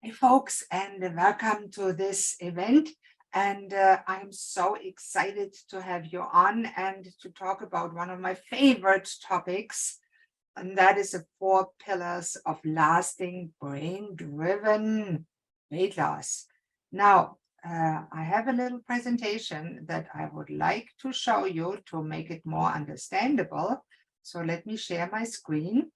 Hey folks, and welcome to this event. And I'm so excited to have you on and to talk about one of my favorite topics, and that is the 4 pillars of lasting brain-driven weight loss. Now, I have a little presentation that I would like to show you to make it more understandable. So let me share my screen.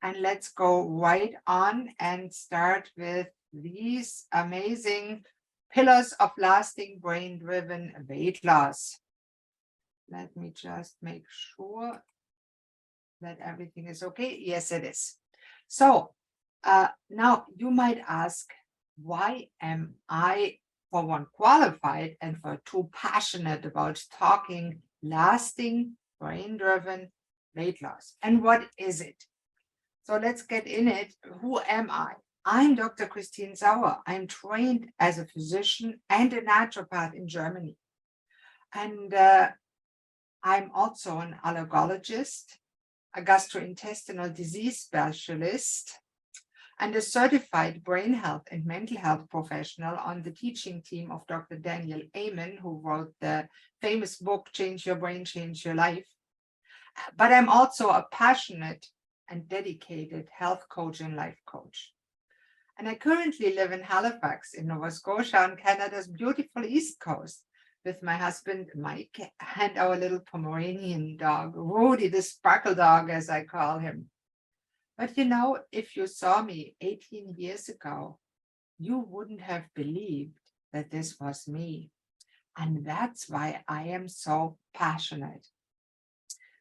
And let's go right on and start with these amazing pillars of lasting brain-driven weight loss. Let me just make sure that everything is okay. Yes, it is. So now you might ask, why am I, for one, qualified and for two, passionate about talking lasting brain-driven weight loss? And what is it? So let's get in it. Who am I? I'm Dr. Christine Sauer. I'm trained as a physician and a naturopath in Germany. And I'm also an allergologist, a gastrointestinal disease specialist, and a certified brain health and mental health professional on the teaching team of Dr. Daniel Amen, who wrote the famous book, Change Your Brain, Change Your Life. But I'm also a passionate and dedicated health coach and life coach. And I currently live in Halifax in Nova Scotia on Canada's beautiful East Coast with my husband, Mike, and our little Pomeranian dog, Rudy, the sparkle dog, as I call him. But you know, if you saw me 18 years ago, you wouldn't have believed that this was me. And that's why I am so passionate.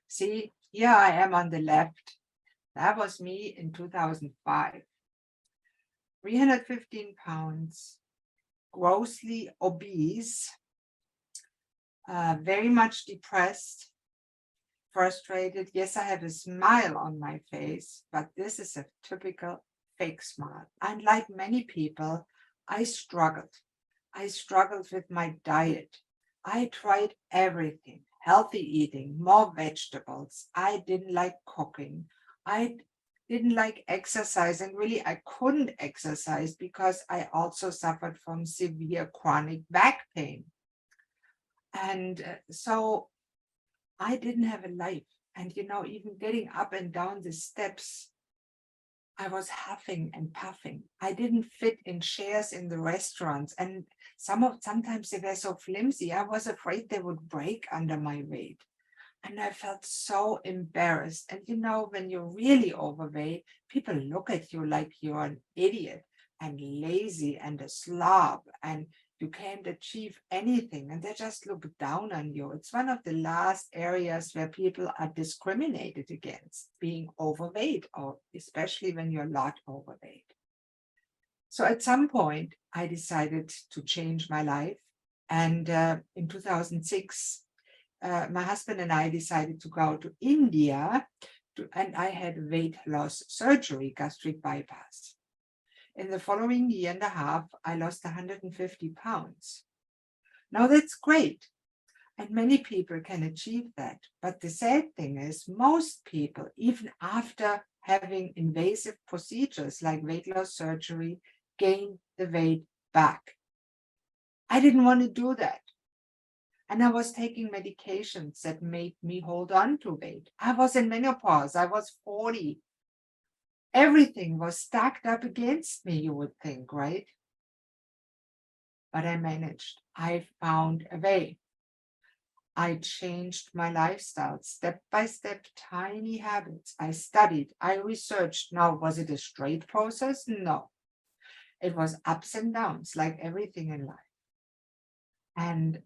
See, here I am on the left. That was me in 2005. 315 pounds, grossly obese, very much depressed, frustrated. Yes, I have a smile on my face, but this is a typical fake smile. And like many people, I struggled. I struggled with my diet. I tried everything, healthy eating, more vegetables. I didn't like cooking. I didn't like exercise, and really I couldn't exercise because I also suffered from severe chronic back pain. And so I didn't have a life. And you know, even getting up and down the steps, I was huffing and puffing. I didn't fit in chairs in the restaurants, and sometimes they were so flimsy, I was afraid they would break under my weight. And I felt so embarrassed. And you know, when you're really overweight, people look at you like you're an idiot and lazy and a slob, and you can't achieve anything. And they just look down on you. It's one of the last areas where people are discriminated against, being overweight, or especially when you're not overweight. So at some point, I decided to change my life. And in 2006, my husband and I decided to go to India, and I had weight loss surgery, gastric bypass. In the following year and a half, I lost 150 pounds. Now that's great, and many people can achieve that. But the sad thing is, most people, even after having invasive procedures like weight loss surgery, gain the weight back. I didn't want to do that. And I was taking medications that made me hold on to weight. I was in menopause. I was 40. Everything was stacked up against me, you would think, right? But I managed. I found a way. I changed my lifestyle, step by step, tiny habits. I studied, I researched. Now, was it a straight process? No. It was ups and downs, like everything in life. And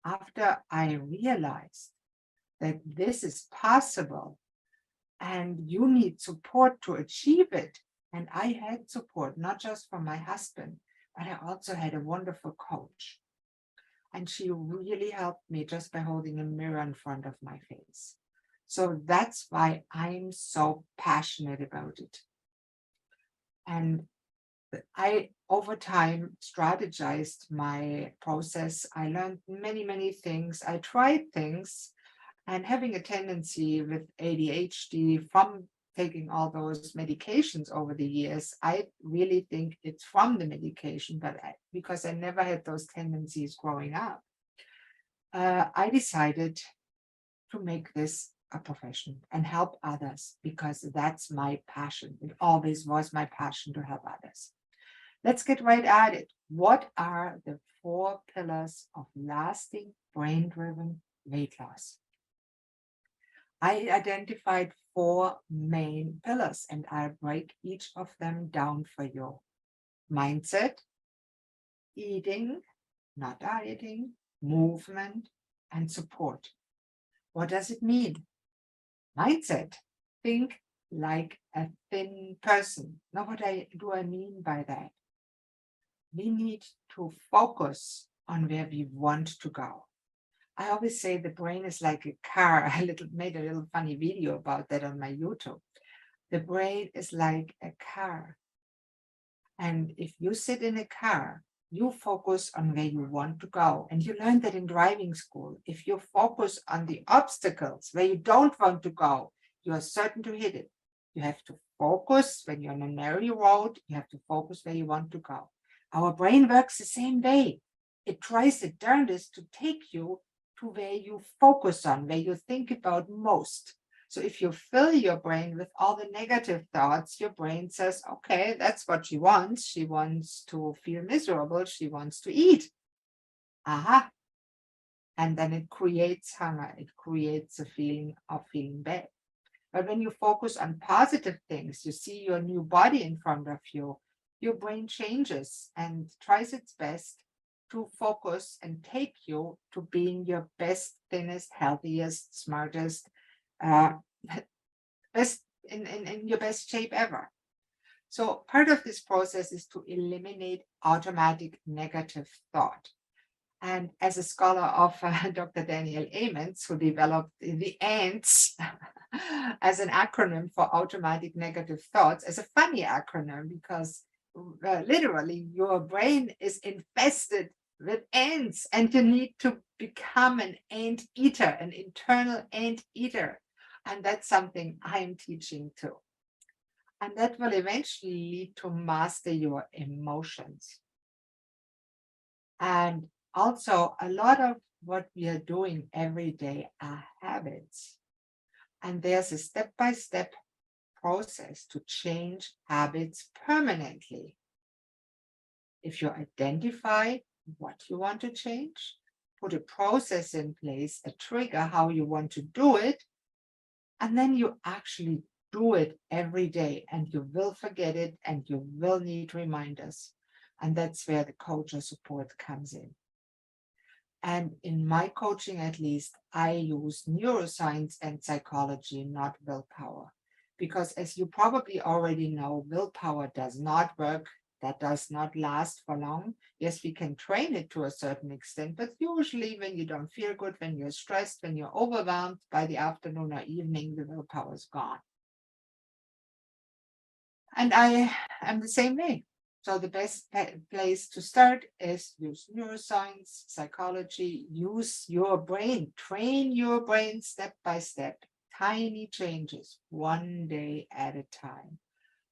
after I realized that this is possible and you need support to achieve it, and I had support, not just from my husband, but I also had a wonderful coach. And she really helped me just by holding a mirror in front of my face. So that's why I'm so passionate about it. And I, over time, strategized my process. I learned many, many things. I tried things, and having a tendency with ADHD from taking all those medications over the years, I really think it's from the medication, but because I never had those tendencies growing up, I decided to make this a profession and help others because that's my passion. It always was my passion to help others. Let's get right at it. What are the 4 pillars of lasting brain-driven weight loss? I identified 4 main pillars and I'll break each of them down for you. Mindset, eating, not dieting, movement, and support. What does it mean? Mindset. Think like a thin person. Now, what do I mean by that? We need to focus on where we want to go. I always say the brain is like a car. I made a little funny video about that on my YouTube. The brain is like a car. And if you sit in a car, you focus on where you want to go. And you learn that in driving school. If you focus on the obstacles where you don't want to go, you are certain to hit it. You have to focus when you're on a narrow road, you have to focus where you want to go. Our brain works the same way. It tries its darndest to take you to where you focus on, where you think about most. So if you fill your brain with all the negative thoughts, your brain says, okay, that's what she wants. She wants to feel miserable. She wants to eat. Aha. And then it creates hunger. It creates a feeling of feeling bad. But when you focus on positive things, you see your new body in front of you, your brain changes and tries its best to focus and take you to being your best, thinnest, healthiest, smartest, best in your best shape ever. So part of this process is to eliminate automatic negative thought. And as a scholar of Dr. Daniel Amen, who developed the ANTS as an acronym for automatic negative thoughts, as a funny acronym because literally your brain is infested with ants and you need to become an ant eater, an internal ant eater. And that's something I'm teaching too. And that will eventually lead to master your emotions. And also, a lot of what we are doing every day are habits. And there's a step-by-step process to change habits permanently. If you identify what you want to change, put a process in place, a trigger, how you want to do it, and then you actually do it every day and you will forget it and you will need reminders. And that's where the coach or support comes in. And in my coaching, at least, I use neuroscience and psychology, not willpower. Because as you probably already know, willpower does not work. That does not last for long. Yes, we can train it to a certain extent, but usually when you don't feel good, when you're stressed, when you're overwhelmed, by the afternoon or evening, the willpower is gone. And I am the same way. So the best place to start is use neuroscience, psychology, use your brain, train your brain step by step, tiny changes, one day at a time.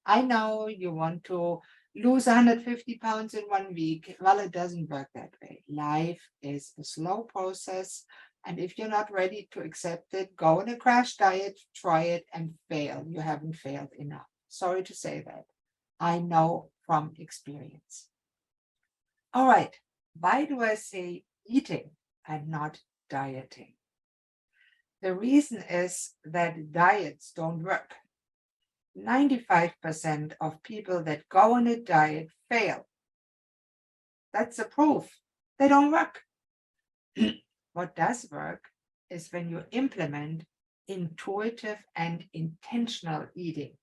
I know you want to lose 150 pounds in 1 week. Well, it doesn't work that way. Life is a slow process. And if you're not ready to accept it, go on a crash diet, try it and fail. You haven't failed enough. Sorry to say that. I know from experience. All right. Why do I say eating and not dieting? The reason is that diets don't work. 95% of people that go on a diet fail. That's a proof. They don't work. What does work is when you implement intuitive and intentional eating.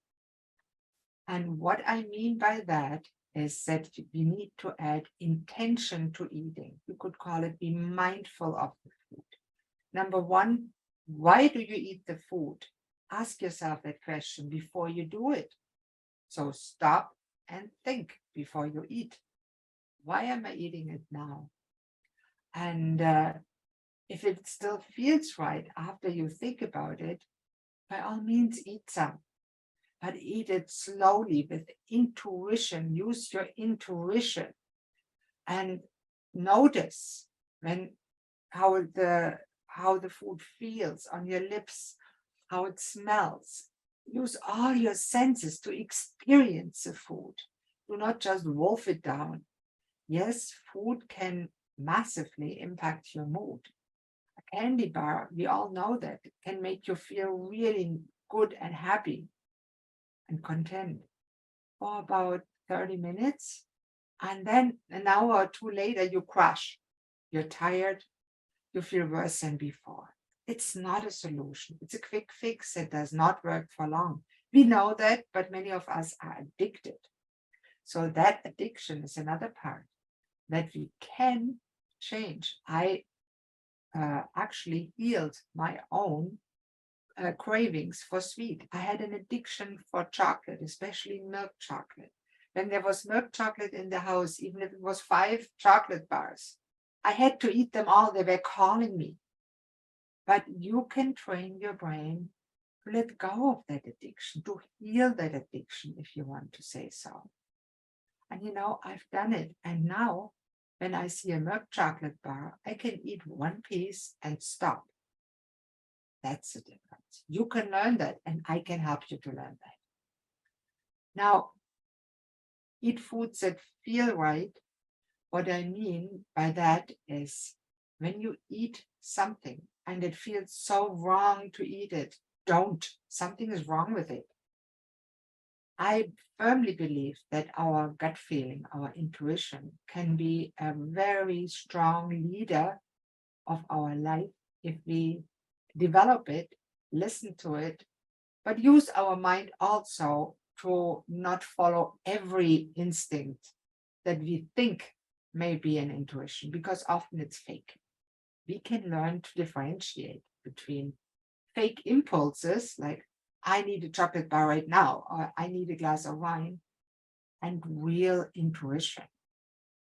And what I mean by that is that we need to add intention to eating. You could call it be mindful of the food. Number one, why do you eat the food? Ask yourself that question before you do it. So stop and think before you eat. Why am I eating it now? And if it still feels right after you think about it, by all means eat some. but eat it slowly with intuition. Use your intuition and notice when how the food feels on your lips, how it smells. Use all your senses to experience the food. Do not just wolf it down. Yes, food can massively impact your mood. A candy bar, we all know that, it can make you feel really good and happy and content for about 30 minutes. And then an hour or two later, you crash. You're tired. You feel worse than before. It's not a solution. It's a quick fix that does not work for long. We know that, but many of us are addicted. So that addiction is another part that we can change. I actually healed my own cravings for sweet. I had an addiction for chocolate, especially milk chocolate. When there was milk chocolate in the house, even if it was 5 chocolate bars, I had to eat them all. They were calling me. But you can train your brain to let go of that addiction, to heal that addiction, if you want to say so. And I've done it. And now, when I see a milk chocolate bar, I can eat one piece and stop. That's the difference. You can learn that, and I can help you to learn that. Now, eat foods that feel right. What I mean by that is when you eat something and it feels so wrong to eat it, don't. Something is wrong with it. I firmly believe that our gut feeling, our intuition, can be a very strong leader of our life if we develop it, listen to it, but use our mind also to not follow every instinct that we think may be an intuition, because often it's fake. We can learn to differentiate between fake impulses, like I need a chocolate bar right now, or I need a glass of wine, and real intuition.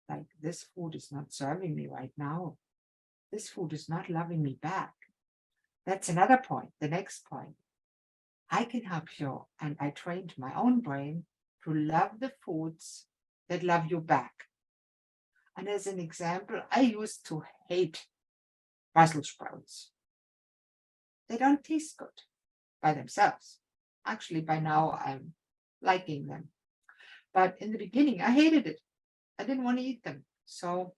Like, this food is not serving me right now. This food is not loving me back. That's another point. The next point. I can help you, and I trained my own brain to love the foods that love you back. And as an example, I used to hate Brussels sprouts. They don't taste good by themselves. Actually, by now I'm liking them. But in the beginning, I hated it. I didn't want to eat them. So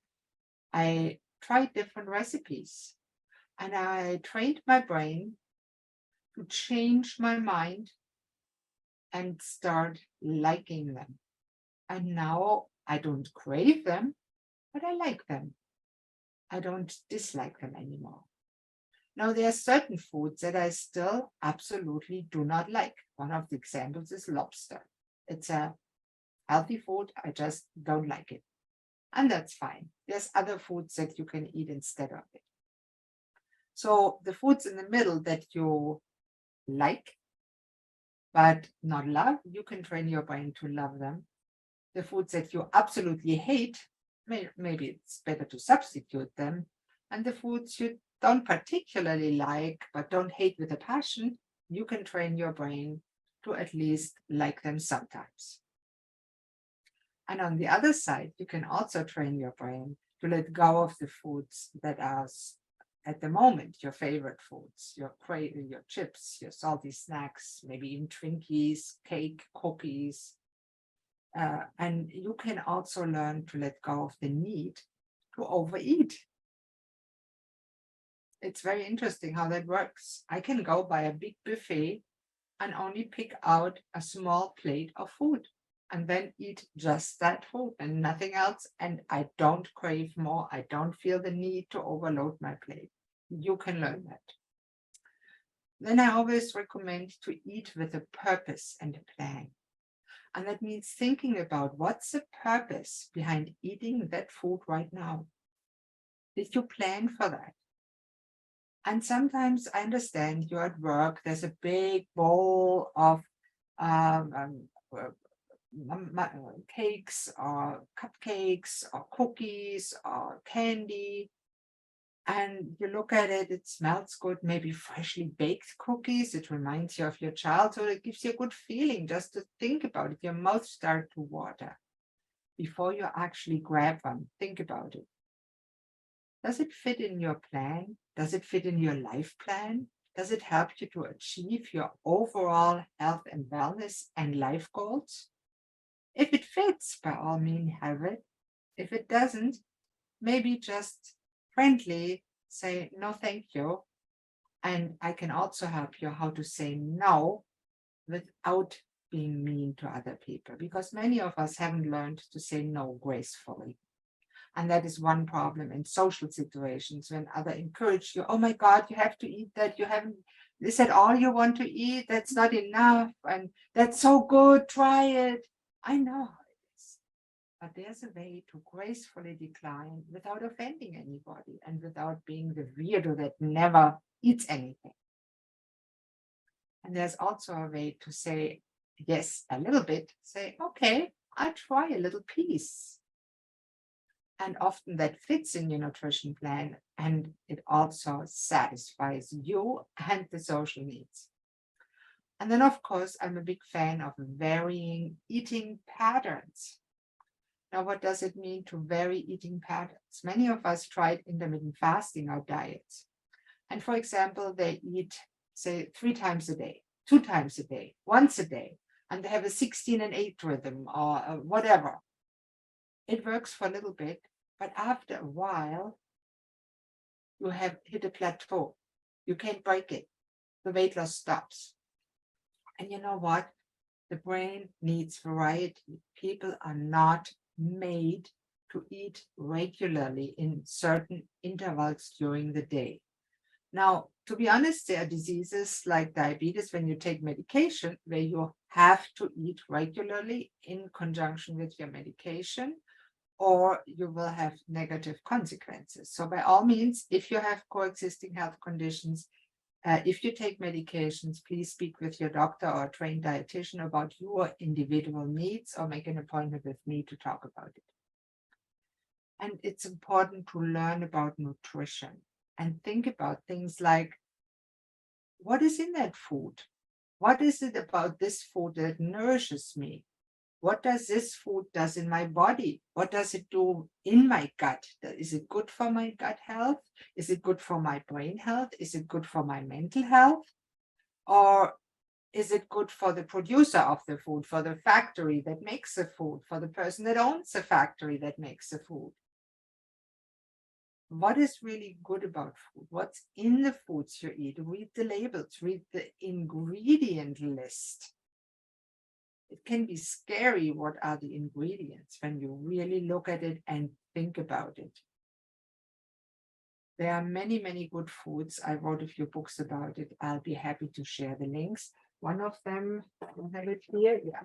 I tried different recipes, and I trained my brain to change my mind and start liking them. And now I don't crave them, but I like them. I don't dislike them anymore. Now, there are certain foods that I still absolutely do not like. One of the examples is lobster. It's a healthy food. I just don't like it. And that's fine. There's other foods that you can eat instead of it. So the foods in the middle that you like, but not love, you can train your brain to love them. The foods that you absolutely hate, maybe it's better to substitute them. And the foods you don't particularly like, but don't hate with a passion, you can train your brain to at least like them sometimes. And on the other side, you can also train your brain to let go of the foods that are at the moment your favorite foods, your chips, your salty snacks, maybe even Twinkies, cake, cookies. And you can also learn to let go of the need to overeat. It's very interesting how that works. I can go by a big buffet and only pick out a small plate of food and then eat just that food and nothing else. And I don't crave more. I don't feel the need to overload my plate. You can learn that. Then I always recommend to eat with a purpose and a plan. And that means thinking about what's the purpose behind eating that food right now. Did you plan for that? And sometimes I understand you're at work, there's a big bowl of cakes or cupcakes or cookies or candy. and you look at it, it smells good, maybe freshly baked cookies. It reminds you of your childhood. It gives you a good feeling just to think about it. Your mouth starts to water before you actually grab one. Think about it. Does it fit in your plan? Does it fit in your life plan? Does it help you to achieve your overall health and wellness and life goals? If it fits, by all means, have it. If it doesn't, maybe just friendly say, no, thank you. And I can also help you how to say no without being mean to other people, because many of us haven't learned to say no gracefully. And that is one problem in social situations when others encourage you, oh my God, you have to eat that. You haven't, is that all you want to eat? That's not enough. And that's so good. Try it. I know how it is. But there's a way to gracefully decline without offending anybody and without being the weirdo that never eats anything. And there's also a way to say yes a little bit, say, okay, I'll try a little piece. And often that fits in your nutrition plan, and it also satisfies you and the social needs. And then, of course, I'm a big fan of varying eating patterns. Now, what does it mean to vary eating patterns? Many of us tried intermittent fasting or diets. And for example, they eat, say, 3 times a day, 2 times a day, once a day, and they have a 16 and 8 rhythm or whatever. It works for a little bit, but after a while, you have hit a plateau. You can't break it. The weight loss stops. And you know what? The brain needs variety. People are not made to eat regularly in certain intervals during the day. Now, to be honest, there are diseases like diabetes when you take medication where you have to eat regularly in conjunction with your medication, or you will have negative consequences. So by all means, if you have coexisting health conditions, if you take medications, please speak with your doctor or a trained dietitian about your individual needs or make an appointment with me to talk about it. And it's important to learn about nutrition and think about things like, what is in that food? What is it about this food that nourishes me? What does this food does in my body? What does it do in my gut? Is it good for my gut health? Is it good for my brain health? Is it good for my mental health? Or is it good for the producer of the food, for the factory that makes the food, for the person that owns the factory that makes the food? What is really good about food? What's in the foods you eat? Read the labels, read the ingredient list. It can be scary what are the ingredients when you really look at it and think about it. There are many, many good foods. I wrote a few books about it. I'll be happy to share the links. One of them, I have it here. Yeah.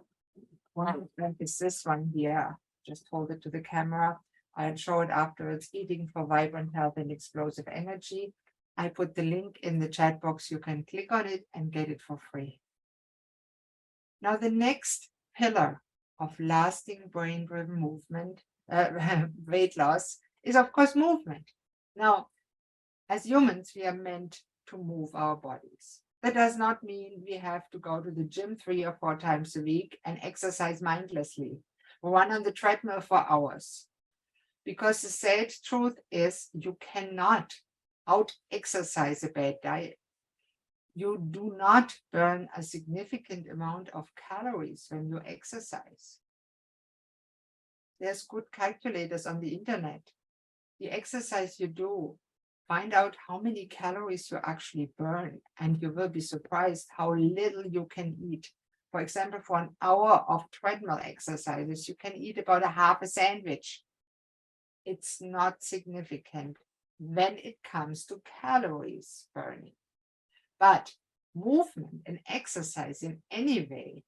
One of them is this one here. Just hold it to the camera. I'll show it afterwards. Eating for Vibrant Health and Explosive Energy. I put the link in the chat box. You can click on it and get it for free. Now, the next pillar of lasting brain-driven movement, weight loss, is of course movement. Now, as humans, we are meant to move our bodies. That does not mean we have to go to the gym 3 or 4 times a week and exercise mindlessly, run on the treadmill for hours. Because the sad truth is you cannot out-exercise a bad diet. You do not burn a significant amount of calories when you exercise. There's good calculators on the internet. The exercise you do, find out how many calories you actually burn, and you will be surprised how little you can eat. For example, for an hour of treadmill exercises, you can eat about a half a sandwich. It's not significant when it comes to calories burning. But movement and exercise in any way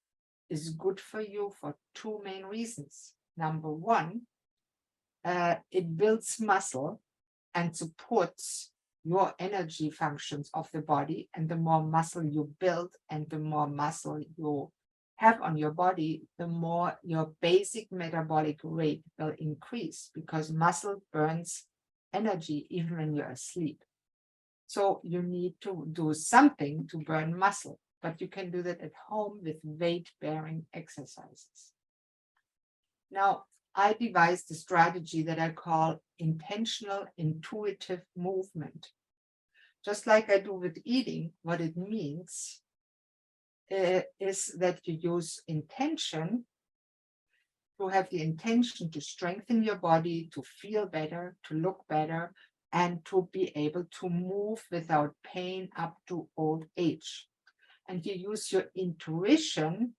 is good for you for 2 main reasons. Number one, it builds muscle and supports your energy functions of the body. And the more muscle you build and the more muscle you have on your body, the more your basic metabolic rate will increase, because muscle burns energy even when you're asleep. So you need to do something to burn muscle, but you can do that at home with weight-bearing exercises. Now, I devised a strategy that I call intentional intuitive movement. Just like I do with eating, what it means is that you use intention to have the intention to strengthen your body, to feel better, to look better, and to be able to move without pain up to old age. And you use your intuition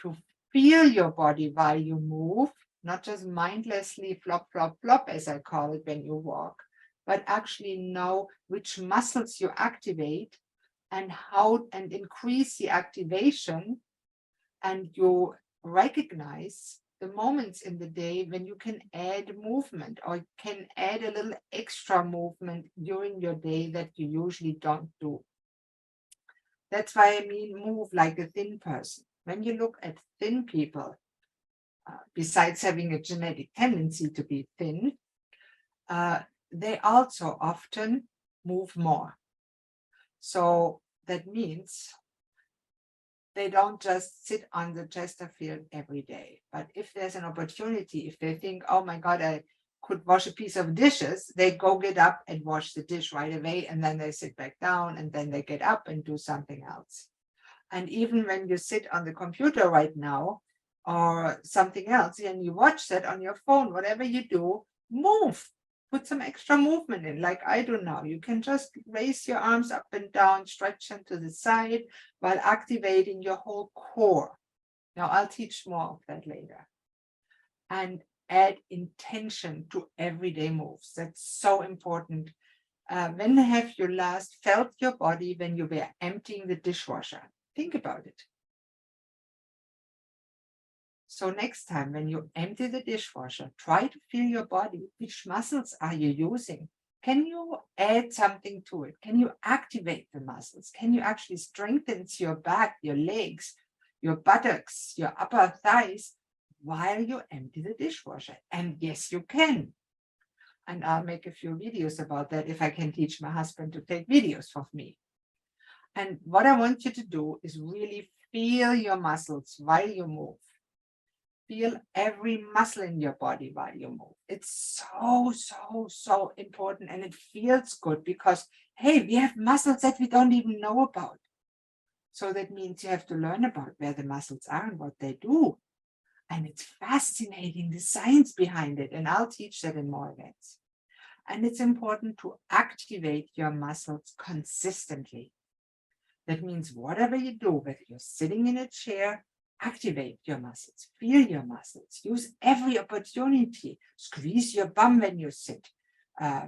to feel your body while you move, not just mindlessly flop, flop, flop, as I call it when you walk, but actually know which muscles you activate and how, and increase the activation. And you recognize the moments in the day when you can add movement or can add a little extra movement during your day that you usually don't do. That's why I mean move like a thin person. When you look at thin people, besides having a genetic tendency to be thin, they also often move more. So that means they don't just sit on the Chesterfield every day. But if there's an opportunity, if they think, oh my God, I could wash a piece of dishes, they go get up and wash the dish right away. And then they sit back down and then they get up and do something else. And even when you sit on the computer right now or something else, and you watch that on your phone, whatever you do, move. Put some extra movement in, like I do now. You can just raise your arms up and down, stretch them to the side while activating your whole core. Now, I'll teach more of that later. And add intention to everyday moves. That's so important. When have you last felt your body when you were emptying the dishwasher? Think about it. So next time when you empty the dishwasher, try to feel your body. Which muscles are you using? Can you add something to it? Can you activate the muscles? Can you actually strengthen your back, your legs, your buttocks, your upper thighs while you empty the dishwasher? And yes, you can. And I'll make a few videos about that if I can teach my husband to take videos of me. And what I want you to do is really feel your muscles while you move. Feel every muscle in your body while you move. It's so important, and it feels good because, hey, we have muscles that we don't even know about. So that means you have to learn about where the muscles are and what they do. And it's fascinating, the science behind it. And I'll teach that in more events. And it's important to activate your muscles consistently. That means whatever you do, whether you're sitting in a chair, activate your muscles, feel your muscles, use every opportunity, squeeze your bum when you sit,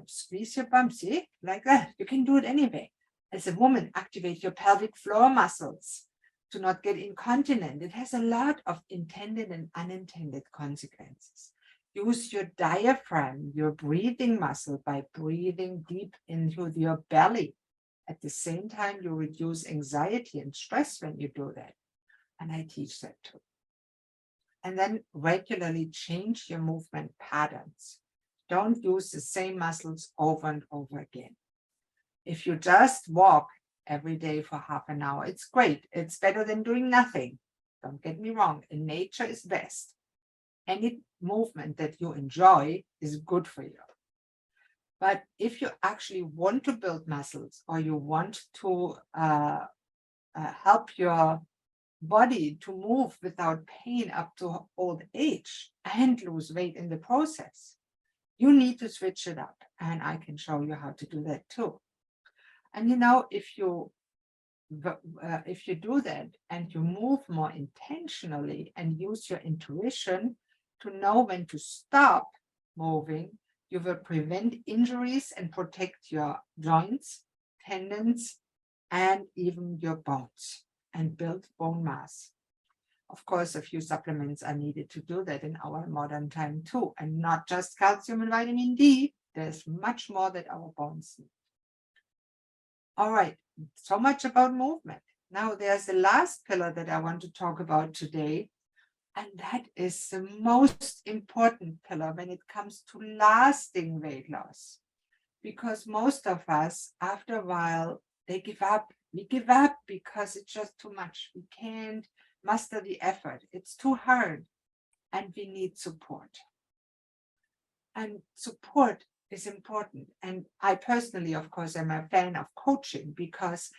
squeeze your bum, see, like that. You can do it anyway. As a woman, activate your pelvic floor muscles to not get incontinent. It has a lot of intended and unintended consequences. Use your diaphragm, your breathing muscle, by breathing deep into your belly. At the same time, you reduce anxiety and stress when you do that. And I teach that too. And then regularly change your movement patterns. Don't use the same muscles over and over again. If you just walk every day for half an hour, it's great. It's better than doing nothing. Don't get me wrong. And nature is best. Any movement that you enjoy is good for you. But if you actually want to build muscles, or you want to help your body to move without pain up to old age and lose weight in the process, you need to switch it up. And I can show you how to do that too. And if you do that and you move more intentionally and use your intuition to know when to stop moving, you will prevent injuries and protect your joints, tendons, and even your bones, and build bone mass. Of course, a few supplements are needed to do that in our modern time too, and not just calcium and vitamin D. There's much more that our bones need. All right, so much about movement. Now there's the last pillar that I want to talk about today, and that is the most important pillar when it comes to lasting weight loss. because most of us, after a while, they give up. We give up because it's just too much. We can't muster the effort. It's too hard, and we need support. And support is important. And I personally, of course, am a fan of coaching, because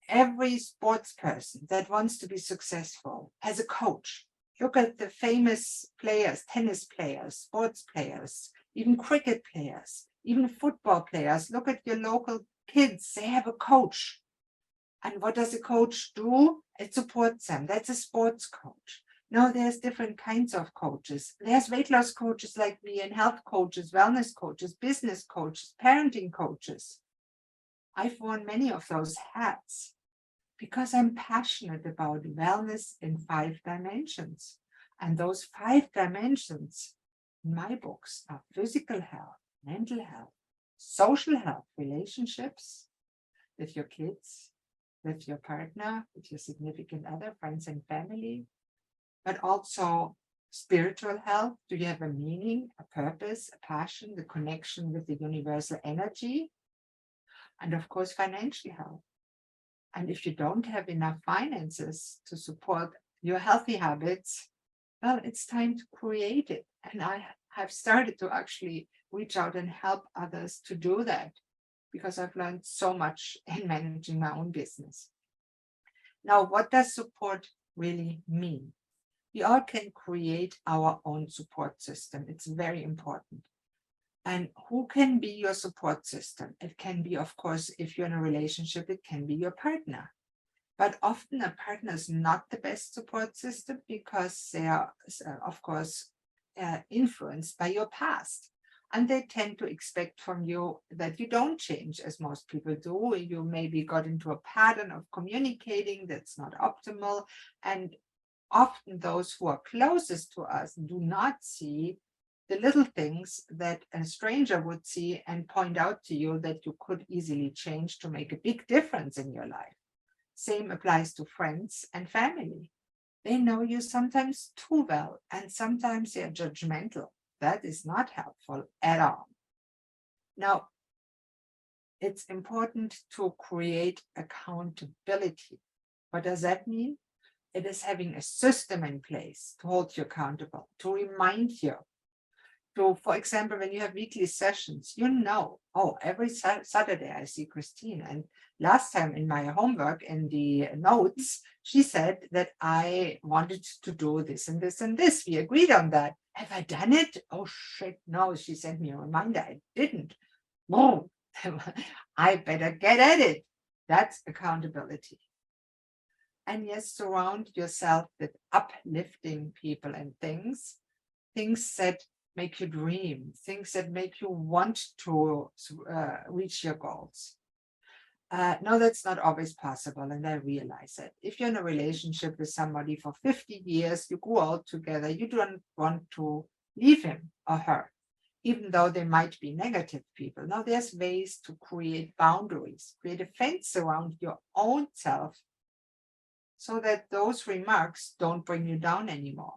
every sports person that wants to be successful has a coach. Look at the famous players, tennis players, sports players, even cricket players, even football players. Look at your local kids, they have a coach. And what does a coach do? It supports them. That's a sports coach. Now, there's different kinds of coaches. There's weight loss coaches like me, and health coaches, wellness coaches, business coaches, parenting coaches. I've worn many of those hats because I'm passionate about wellness in 5 dimensions. And those 5 dimensions in my books are physical health, mental health, social health, relationships with your kids, with your partner, with your significant other, friends and family, but also spiritual health. Do you have a meaning, a purpose, a passion, the connection with the universal energy? And of course, financial health. And if you don't have enough finances to support your healthy habits, well, it's time to create it. And I have started to actually reach out and help others to do that, because I've learned so much in managing my own business. Now, what does support really mean? We all can create our own support system. It's very important. And who can be your support system? It can be, of course, if you're in a relationship, it can be your partner. But often a partner is not the best support system, because they are, of course, influenced by your past. And they tend to expect from you that you don't change, as most people do. You maybe got into a pattern of communicating that's not optimal. And often those who are closest to us do not see the little things that a stranger would see and point out to you that you could easily change to make a big difference in your life. Same applies to friends and family. They know you sometimes too well, and sometimes they're judgmental. That is not helpful at all. Now, it's important to create accountability. What does that mean? It is having a system in place to hold you accountable, to remind you. So, for example, when you have weekly sessions, oh, every Saturday I see Christine. And last time in my homework, in the notes, she said that I wanted to do this and this and this. We agreed on that. Have I done it? Oh, shit, no. She sent me a reminder. I didn't. Oh, I better get at it. That's accountability. And yes, surround yourself with uplifting people and things that make you dream, things that make you want to reach your goals. No, that's not always possible, and I realize it. If you're in a relationship with somebody for 50 years, you grew old together, you don't want to leave him or her, even though they might be negative people. Now, there's ways to create boundaries, create a fence around your own self, so that those remarks don't bring you down anymore.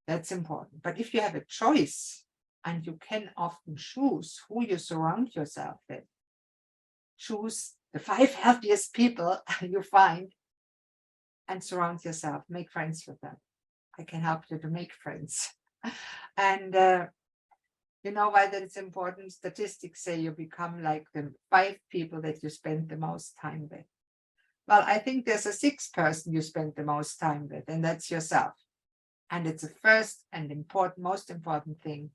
That's important. But if you have a choice, and you can often choose who you surround yourself with, choose the 5 healthiest people you find and surround yourself, make friends with them. I can help you to make friends. And you know why that is important? Statistics say you become like the 5 people that you spend the most time with. Well, I think there's a 6th person you spend the most time with, and that's yourself. And it's the first and most important thing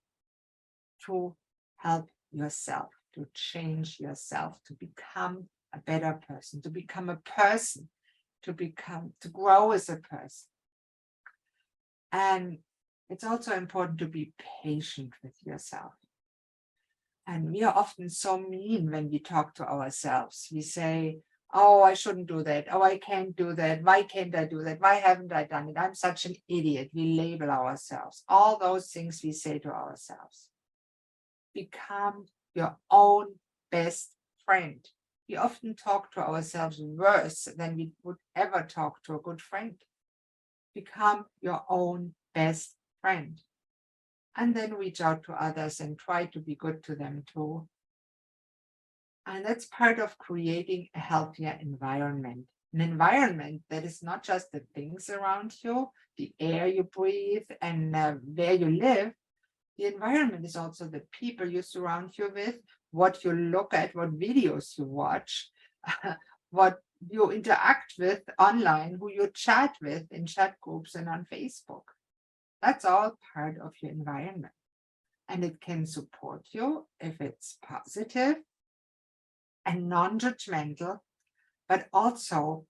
to help yourself, to change yourself, to become a better person, to become a person, to grow as a person. And it's also important to be patient with yourself. And we are often so mean when we talk to ourselves. We say, oh, I shouldn't do that. Oh, I can't do that. Why can't I do that? Why haven't I done it? I'm such an idiot. We label ourselves. All those things we say to ourselves. Become your own best friend. We often talk to ourselves worse than we would ever talk to a good friend. Become your own best friend. And then reach out to others and try to be good to them too. And that's part of creating a healthier environment. An environment that is not just the things around you, the air you breathe, and where you live. The environment is also the people you surround you with, what you look at, what videos you watch, what you interact with online, who you chat with in chat groups and on Facebook. That's all part of your environment. And it can support you if it's positive and non-judgmental, but also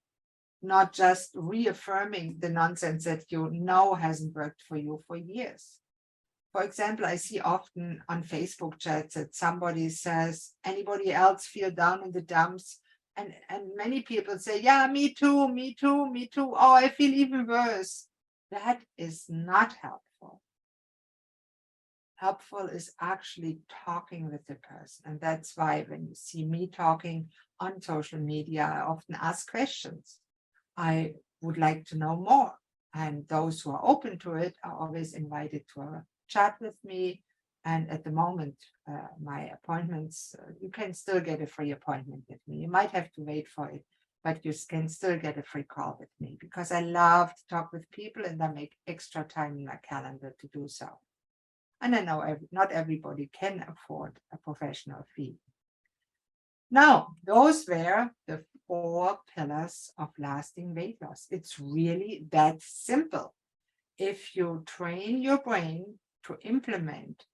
not just reaffirming the nonsense that you know hasn't worked for you for years. For example, I see often on Facebook chats that somebody says, anybody else feel down in the dumps? And many people say, yeah, me too, me too, me too. Oh, I feel even worse. That is not helpful. Helpful is actually talking with the person. And that's why when you see me talking on social media, I often ask questions. I would like to know more. And those who are open to it are always invited to a chat with me. And at the moment, my appointments, you can still get a free appointment with me. You might have to wait for it, but you can still get a free call with me because I love to talk with people and I make extra time in my calendar to do so. And I know not everybody can afford a professional fee. Now, those were the 4 pillars of lasting weight loss. It's really that simple. If you train your brain to implement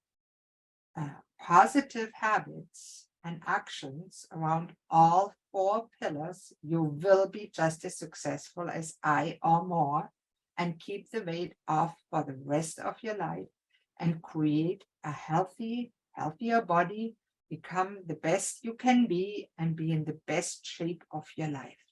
positive habits and actions around all 4 pillars, you will be just as successful as I or more and keep the weight off for the rest of your life and create a healthier body, become the best you can be and be in the best shape of your life.